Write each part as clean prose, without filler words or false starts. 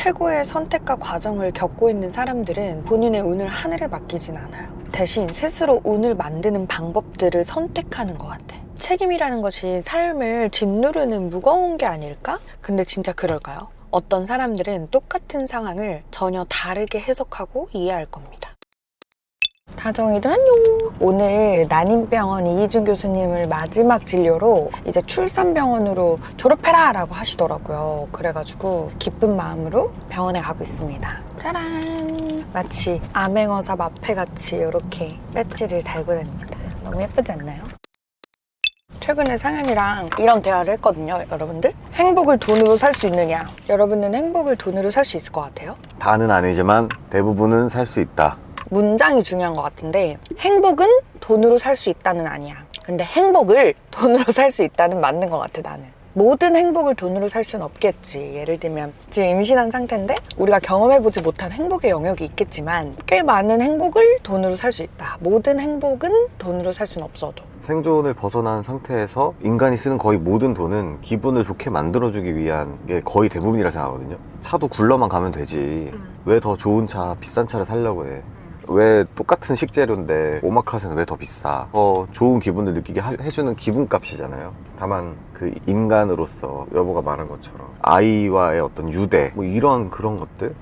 최고의 선택과 과정을 겪고 있는 사람들은 본인의 운을 하늘에 맡기진 않아요. 대신 스스로 운을 만드는 방법들을 선택하는 것 같아. 책임이라는 것이 삶을 짓누르는 무거운 게 아닐까? 근데 진짜 그럴까요? 어떤 사람들은 똑같은 상황을 전혀 다르게 해석하고 이해할 겁니다. 다정이들 안녕! 오늘 난임병원 이희준 교수님을 마지막 진료로 이제 출산병원으로 졸업해라! 라고 하시더라고요. 그래가지고 기쁜 마음으로 병원에 가고 있습니다. 짜란! 마치 암행어사 마패같이 이렇게 배지를 달고 다닙니다. 너무 예쁘지 않나요? 최근에 상현이랑 이런 대화를 했거든요, 여러분들. 행복을 돈으로 살 수 있느냐? 여러분은 행복을 돈으로 살 수 있을 것 같아요? 다는 아니지만 대부분은 살 수 있다. 문장이 중요한 것 같은데 행복은 돈으로 살 수 있다는 아니야. 근데 행복을 돈으로 살 수 있다는 맞는 것 같아, 나는. 모든 행복을 돈으로 살 수는 없겠지. 예를 들면 지금 임신한 상태인데 우리가 경험해보지 못한 행복의 영역이 있겠지만 꽤 많은 행복을 돈으로 살 수 있다. 모든 행복은 돈으로 살 수는 없어도. 생존을 벗어난 상태에서 인간이 쓰는 거의 모든 돈은 기분을 좋게 만들어주기 위한 게 거의 대부분이라 생각하거든요. 차도 굴러만 가면 되지. 왜 더 좋은 차, 비싼 차를 사려고 해? 왜 똑같은 식재료인데 오마카세는 왜 더 비싸? 더 좋은 기분을 느끼게 해주는 기분값이잖아요. 다만 그 인간으로서 여보가 말한 것처럼 아이와의 어떤 유대 뭐 이런 그런 것들,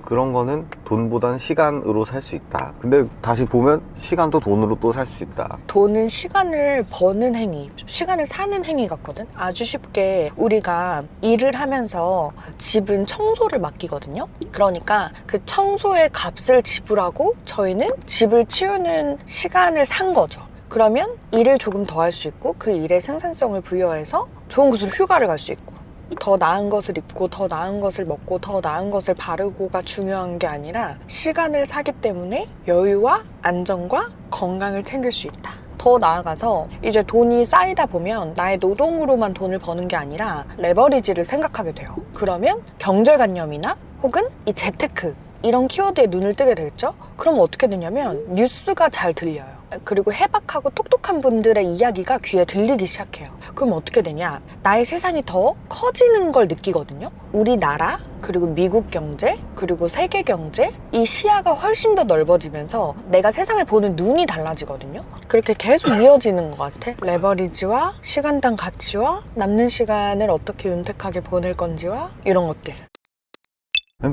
그런 거는 돈보단 시간으로 살 수 있다. 근데 다시 보면 시간도 돈으로 또 살 수 있다. 돈은 시간을 버는 행위, 시간을 사는 행위 같거든. 아주 쉽게 우리가 일을 하면서 집은 청소를 맡기거든요. 그러니까 그 청소의 값을 지불하고 저희는 집을 치우는 시간을 산 거죠. 그러면 일을 조금 더 할 수 있고 그 일의 생산성을 부여해서 좋은 곳으로 휴가를 갈 수 있고 더 나은 것을 입고 더 나은 것을 먹고 더 나은 것을 바르고가 중요한 게 아니라 시간을 사기 때문에 여유와 안정과 건강을 챙길 수 있다. 더 나아가서 이제 돈이 쌓이다 보면 나의 노동으로만 돈을 버는 게 아니라 레버리지를 생각하게 돼요. 그러면 경제관념이나 혹은 이 재테크 이런 키워드에 눈을 뜨게 되겠죠? 그럼 어떻게 되냐면 뉴스가 잘 들려요. 그리고 해박하고 똑똑한 분들의 이야기가 귀에 들리기 시작해요. 그럼 어떻게 되냐? 나의 세상이 더 커지는 걸 느끼거든요. 우리나라, 그리고 미국 경제, 그리고 세계 경제, 이 시야가 훨씬 더 넓어지면서 내가 세상을 보는 눈이 달라지거든요. 그렇게 계속 이어지는 것 같아. 레버리지와 시간당 가치와 남는 시간을 어떻게 윤택하게 보낼 건지와 이런 것들.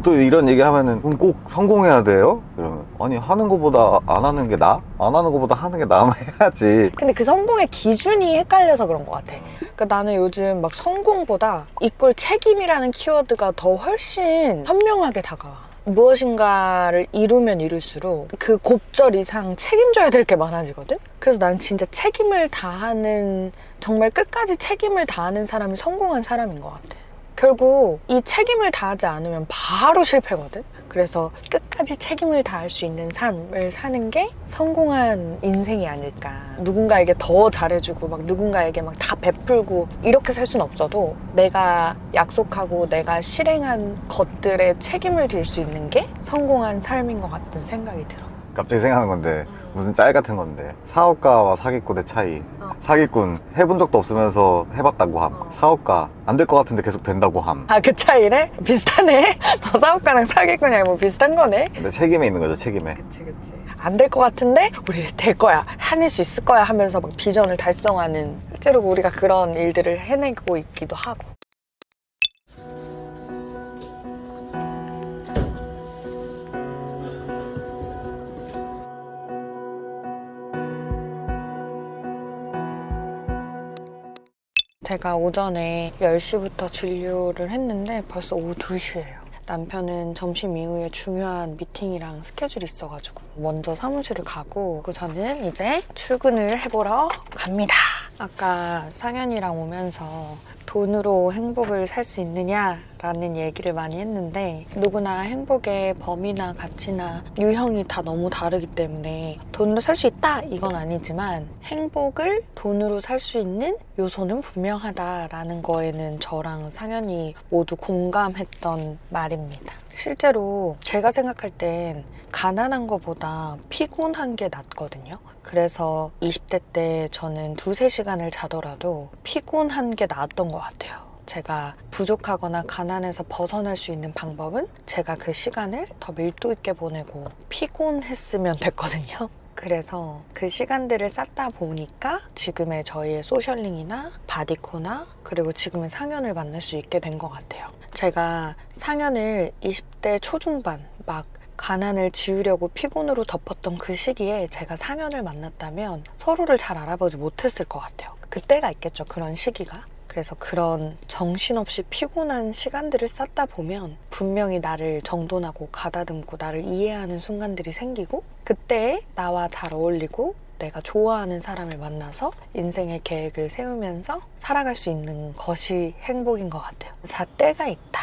또 이런 얘기 하면은 그럼 꼭 성공해야 돼요? 이러면 아니 하는 거보다 안 하는 게 나아? 안 하는 거보다 하는 게 나아만 해야지. 근데 그 성공의 기준이 헷갈려서 그런 것 같아. 그러니까 나는 요즘 막 성공보다 이꼴 책임이라는 키워드가 더 훨씬 선명하게 다가와. 무엇인가를 이루면 이룰수록 그 곱절 이상 책임져야 될 게 많아지거든? 그래서 나는 진짜 책임을 다하는, 정말 끝까지 책임을 다하는 사람이 성공한 사람인 것 같아. 결국 이 책임을 다하지 않으면 바로 실패거든? 그래서 끝까지 책임을 다할 수 있는 삶을 사는 게 성공한 인생이 아닐까. 누군가에게 더 잘해주고 막 누군가에게 막 다 베풀고 이렇게 살 수는 없어도 내가 약속하고 내가 실행한 것들에 책임을 질 수 있는 게 성공한 삶인 것 같은 생각이 들어. 갑자기 생각난 건데 무슨 짤 같은 건데 사업가와 사기꾼의 차이. 사기꾼 해본 적도 없으면서 해봤다고 함. 사업가 안 될 것 같은데 계속 된다고 함. 아, 그 차이네? 비슷하네? 너 사업가랑 사기꾼이랑 뭐 비슷한 거네? 근데 책임에 있는 거죠, 책임에. 그치. 안 될 것 같은데 우리 될 거야, 해낼 수 있을 거야 하면서 막 비전을 달성하는, 실제로 우리가 그런 일들을 해내고 있기도 하고. 제가 오전에 10시부터 진료를 했는데 벌써 오후 2시예요. 남편은 점심 이후에 중요한 미팅이랑 스케줄이 있어가지고 먼저 사무실을 가고, 저는 이제 출근을 해보러 갑니다. 아까 상현이랑 오면서 돈으로 행복을 살 수 있느냐라는 얘기를 많이 했는데, 누구나 행복의 범위나 가치나 유형이 다 너무 다르기 때문에 돈으로 살 수 있다 이건 아니지만 행복을 돈으로 살 수 있는 요소는 분명하다라는 거에는 저랑 상현이 모두 공감했던 말입니다. 실제로 제가 생각할 땐 가난한 것보다 피곤한 게 낫거든요. 그래서 20대 때 저는 2-3시간을 자더라도 피곤한 게 나았던 것 같아요. 제가 부족하거나 가난해서 벗어날 수 있는 방법은 제가 그 시간을 더 밀도 있게 보내고 피곤했으면 됐거든요. 그래서 그 시간들을 쌓다 보니까 지금의 저희의 소셜링이나 바디코나 그리고 지금의 상현을 만날 수 있게 된 것 같아요. 제가 상현을 20대 초중반 막 가난을 지우려고 피곤으로 덮었던 그 시기에 제가 상현을 만났다면 서로를 잘 알아보지 못했을 것 같아요. 그때가 있겠죠, 그런 시기가. 그래서 그런 정신없이 피곤한 시간들을 쌓다 보면 분명히 나를 정돈하고 가다듬고 나를 이해하는 순간들이 생기고 그때 나와 잘 어울리고 내가 좋아하는 사람을 만나서 인생의 계획을 세우면서 살아갈 수 있는 것이 행복인 것 같아요. 다 때가 있다.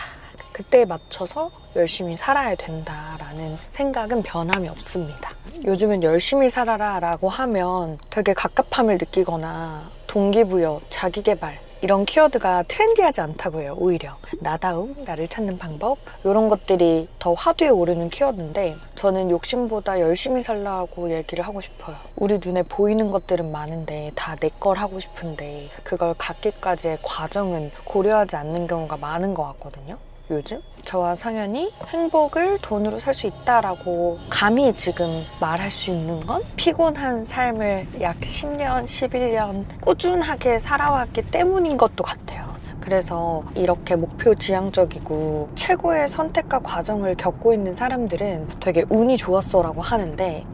그때에 맞춰서 열심히 살아야 된다라는 생각은 변함이 없습니다. 요즘은 열심히 살아라 라고 하면 되게 갑갑함을 느끼거나 동기부여, 자기개발 이런 키워드가 트렌디하지 않다고 해요. 오히려 나다움, 나를 찾는 방법 이런 것들이 더 화두에 오르는 키워드인데 저는 욕심보다 열심히 살라고 얘기를 하고 싶어요. 우리 눈에 보이는 것들은 많은데 다 내 걸 하고 싶은데 그걸 갖기까지의 과정은 고려하지 않는 경우가 많은 것 같거든요. 요즘 저와 상현이 행복을 돈으로 살 수 있다라고 감히 지금 말할 수 있는 건 피곤한 삶을 약 10년, 11년 꾸준하게 살아왔기 때문인 것도 같아요. 그래서 이렇게 목표 지향적이고 최고의 선택과 과정을 겪고 있는 사람들은 되게 운이 좋았어라고 하는데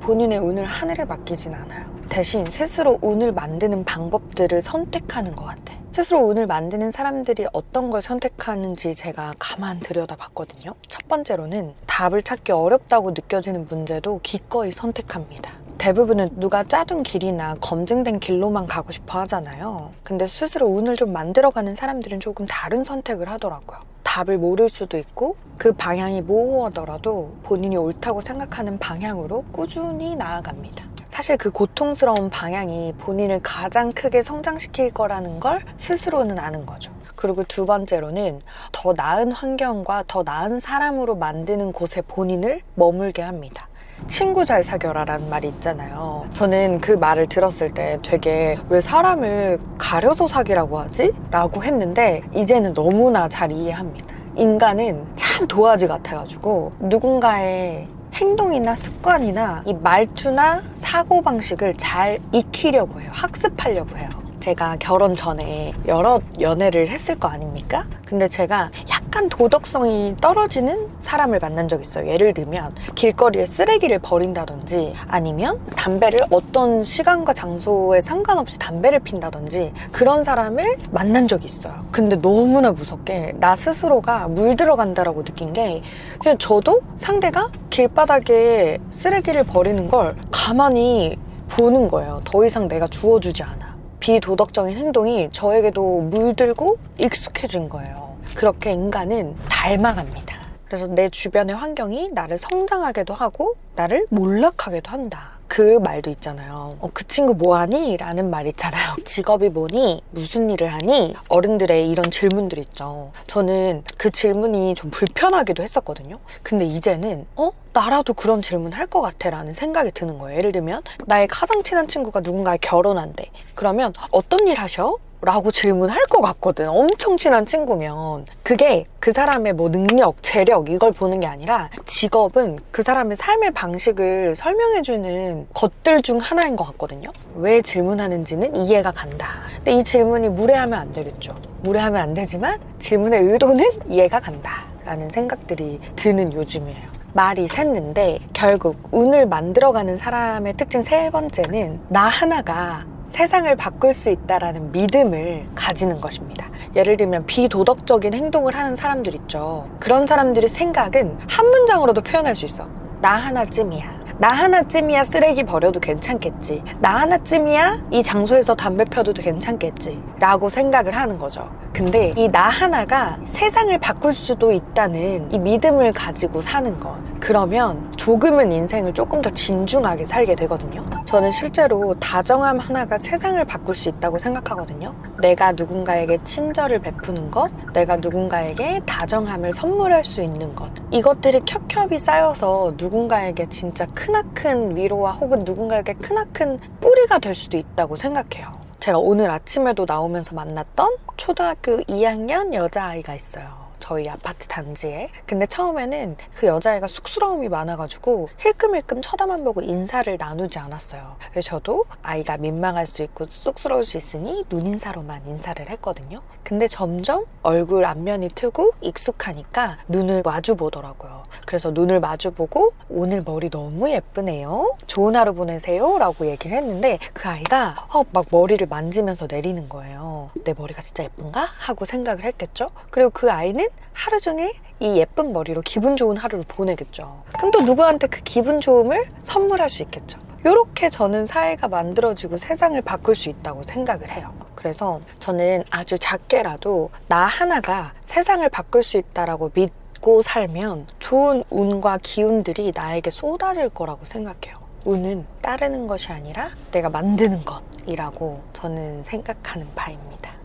본인의 운을 하늘에 맡기진 않아요. 대신 스스로 운을 만드는 방법들을 선택하는 것 같아요. 스스로 운을 만드는 사람들이 어떤 걸 선택하는지 제가 가만 들여다봤거든요. 첫 번째로는 답을 찾기 어렵다고 느껴지는 문제도 기꺼이 선택합니다. 대부분은 누가 짜둔 길이나 검증된 길로만 가고 싶어 하잖아요. 근데 스스로 운을 좀 만들어가는 사람들은 조금 다른 선택을 하더라고요. 답을 모를 수도 있고 그 방향이 모호하더라도 본인이 옳다고 생각하는 방향으로 꾸준히 나아갑니다. 사실 그 고통스러운 방향이 본인을 가장 크게 성장시킬 거라는 걸 스스로는 아는 거죠. 그리고 두 번째로는 더 나은 환경과 더 나은 사람으로 만드는 곳에 본인을 머물게 합니다. 친구 잘 사귀어라 라는 말이 있잖아요. 저는 그 말을 들었을 때 되게 왜 사람을 가려서 사귀라고 하지? 라고 했는데 이제는 너무나 잘 이해합니다. 인간은 참 도화지 같아가지고 누군가의 행동이나 습관이나 이 말투나 사고방식을 잘 익히려고 해요. 학습하려고 해요. 제가 결혼 전에 여러 연애를 했을 거 아닙니까? 근데 제가 약간 도덕성이 떨어지는 사람을 만난 적이 있어요. 예를 들면 길거리에 쓰레기를 버린다든지 아니면 담배를 어떤 시간과 장소에 상관없이 담배를 핀다든지 그런 사람을 만난 적이 있어요. 근데 너무나 무섭게 나 스스로가 물들어간다라고 느낀 게 그냥 저도 상대가 길바닥에 쓰레기를 버리는 걸 가만히 보는 거예요. 더 이상 내가 주워주지 않아. 비도덕적인 행동이 저에게도 물들고 익숙해진 거예요. 그렇게 인간은 닮아갑니다. 그래서 내 주변의 환경이 나를 성장하게도 하고 나를 몰락하게도 한다. 그 말도 있잖아요. 그 친구 뭐하니? 라는 말 있잖아요. 직업이 뭐니? 무슨 일을 하니? 어른들의 이런 질문들 있죠. 저는 그 질문이 좀 불편하기도 했었거든요. 근데 이제는 나라도 그런 질문 할 것 같아 라는 생각이 드는 거예요. 예를 들면 나의 가장 친한 친구가 누군가에 결혼한대. 그러면 어떤 일 하셔? 라고 질문할 것 같거든. 엄청 친한 친구면. 그게 그 사람의 뭐 능력, 재력 이걸 보는 게 아니라 직업은 그 사람의 삶의 방식을 설명해주는 것들 중 하나인 것 같거든요. 왜 질문하는지는 이해가 간다. 근데 이 질문이 무례하면 안 되겠죠. 무례하면 안 되지만 질문의 의도는 이해가 간다 라는 생각들이 드는 요즘이에요. 말이 샜는데 결국 운을 만들어가는 사람의 특징 세 번째는 나 하나가 세상을 바꿀 수 있다라는 믿음을 가지는 것입니다. 예를 들면 비도덕적인 행동을 하는 사람들 있죠. 그런 사람들의 생각은 한 문장으로도 표현할 수 있어. 나 하나쯤이야. 나 하나쯤이야 쓰레기 버려도 괜찮겠지. 나 하나쯤이야 이 장소에서 담배 펴도 괜찮겠지. 라고 생각을 하는 거죠. 근데 이 나 하나가 세상을 바꿀 수도 있다는 이 믿음을 가지고 사는 것. 그러면 조금은 인생을 조금 더 진중하게 살게 되거든요. 저는 실제로 다정함 하나가 세상을 바꿀 수 있다고 생각하거든요. 내가 누군가에게 친절을 베푸는 것, 내가 누군가에게 다정함을 선물할 수 있는 것. 이것들이 켜켜이 쌓여서 누군가에게 진짜 크나큰 위로와 혹은 누군가에게 크나큰 뿌리가 될 수도 있다고 생각해요. 제가 오늘 아침에도 나오면서 만났던 초등학교 2학년 여자아이가 있어요. 저희 아파트 단지에. 근데 처음에는 그 여자애가 쑥스러움이 많아가지고 힐끔힐끔 쳐다만 보고 인사를 나누지 않았어요. 그래서 저도 아이가 민망할 수 있고 쑥스러울 수 있으니 눈인사로만 인사를 했거든요. 근데 점점 얼굴 안면이 트고 익숙하니까 눈을 마주 보더라고요. 그래서 눈을 마주 보고 오늘 머리 너무 예쁘네요. 좋은 하루 보내세요. 라고 얘기를 했는데 그 아이가 막 머리를 만지면서 내리는 거예요. 내 머리가 진짜 예쁜가? 하고 생각을 했겠죠. 그리고 그 아이는 하루 종일 이 예쁜 머리로 기분 좋은 하루를 보내겠죠. 그럼 또 누구한테 그 기분 좋음을 선물할 수 있겠죠. 이렇게 저는 사회가 만들어지고 세상을 바꿀 수 있다고 생각을 해요. 그래서 저는 아주 작게라도 나 하나가 세상을 바꿀 수 있다라고 믿고 살면 좋은 운과 기운들이 나에게 쏟아질 거라고 생각해요. 운은 따르는 것이 아니라 내가 만드는 것이라고 저는 생각하는 바입니다.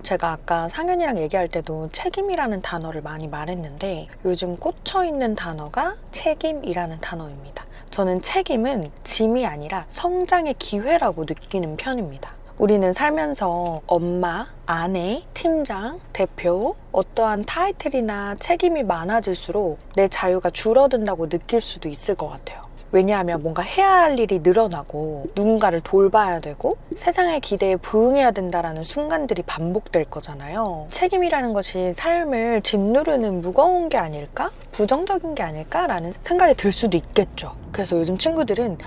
제가 아까 상현이랑 얘기할 때도 책임이라는 단어를 많이 말했는데 요즘 꽂혀있는 단어가 책임이라는 단어입니다. 저는 책임은 짐이 아니라 성장의 기회라고 느끼는 편입니다. 우리는 살면서 엄마, 아내, 팀장, 대표 어떠한 타이틀이나 책임이 많아질수록 내 자유가 줄어든다고 느낄 수도 있을 것 같아요. 왜냐하면 뭔가 해야 할 일이 늘어나고 누군가를 돌봐야 되고 세상의 기대에 부응해야 된다라는 순간들이 반복될 거잖아요. 책임이라는 것이 삶을 짓누르는 무거운 게 아닐까? 부정적인 게 아닐까라는 생각이 들 수도 있겠죠. 그래서 요즘 친구들은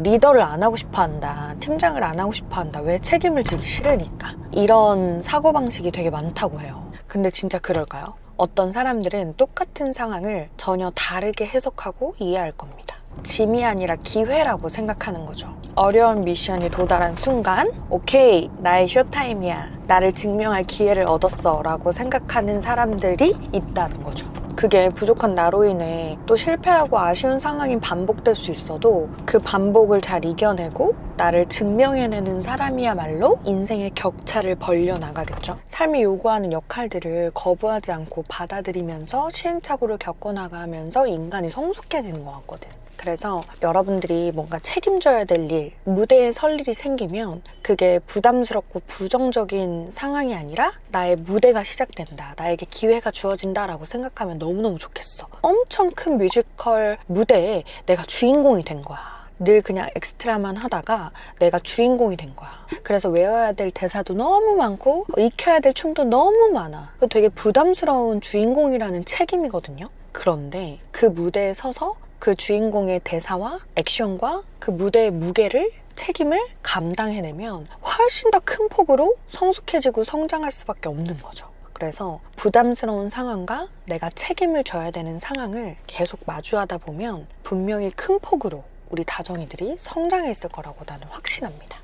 리더를 안 하고 싶어 한다. 팀장을 안 하고 싶어 한다. 왜 책임을 지기 싫으니까. 이런 사고방식이 되게 많다고 해요. 근데 진짜 그럴까요? 어떤 사람들은 똑같은 상황을 전혀 다르게 해석하고 이해할 겁니다. 짐이 아니라 기회라고 생각하는 거죠. 어려운 미션이 도달한 순간 오케이, 나의 쇼타임이야. 나를 증명할 기회를 얻었어 라고 생각하는 사람들이 있다는 거죠. 그게 부족한 나로 인해 또 실패하고 아쉬운 상황이 반복될 수 있어도 그 반복을 잘 이겨내고 나를 증명해내는 사람이야말로 인생의 격차를 벌려나가겠죠. 삶이 요구하는 역할들을 거부하지 않고 받아들이면서 시행착오를 겪어나가면서 인간이 성숙해지는 것 같거든. 그래서 여러분들이 뭔가 책임져야 될 일, 무대에 설 일이 생기면 그게 부담스럽고 부정적인 상황이 아니라 나의 무대가 시작된다, 나에게 기회가 주어진다라고 생각하면 너무너무 좋겠어. 엄청 큰 뮤지컬 무대에 내가 주인공이 된 거야. 늘 그냥 엑스트라만 하다가 내가 주인공이 된 거야. 그래서 외워야 될 대사도 너무 많고 익혀야 될 춤도 너무 많아. 되게 부담스러운 주인공이라는 책임이거든요. 그런데 그 무대에 서서 그 주인공의 대사와 액션과 그 무대의 무게를 책임을 감당해내면 훨씬 더 큰 폭으로 성숙해지고 성장할 수밖에 없는 거죠. 그래서 부담스러운 상황과 내가 책임을 져야 되는 상황을 계속 마주하다 보면 분명히 큰 폭으로 우리 다정이들이 성장해 있을 거라고 나는 확신합니다.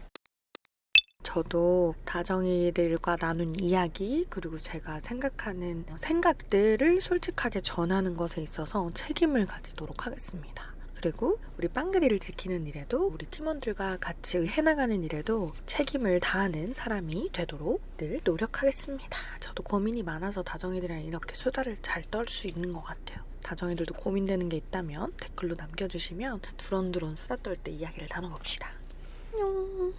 저도 다정이들과 나눈 이야기 그리고 제가 생각하는 생각들을 솔직하게 전하는 것에 있어서 책임을 가지도록 하겠습니다. 그리고 우리 빵그리를 지키는 일에도 우리 팀원들과 같이 해나가는 일에도 책임을 다하는 사람이 되도록 늘 노력하겠습니다. 저도 고민이 많아서 다정이들이랑 이렇게 수다를 잘 떨 수 있는 것 같아요. 다정이들도 고민되는 게 있다면 댓글로 남겨주시면 두런두런 수다 떨 때 이야기를 나눠봅시다. 안녕.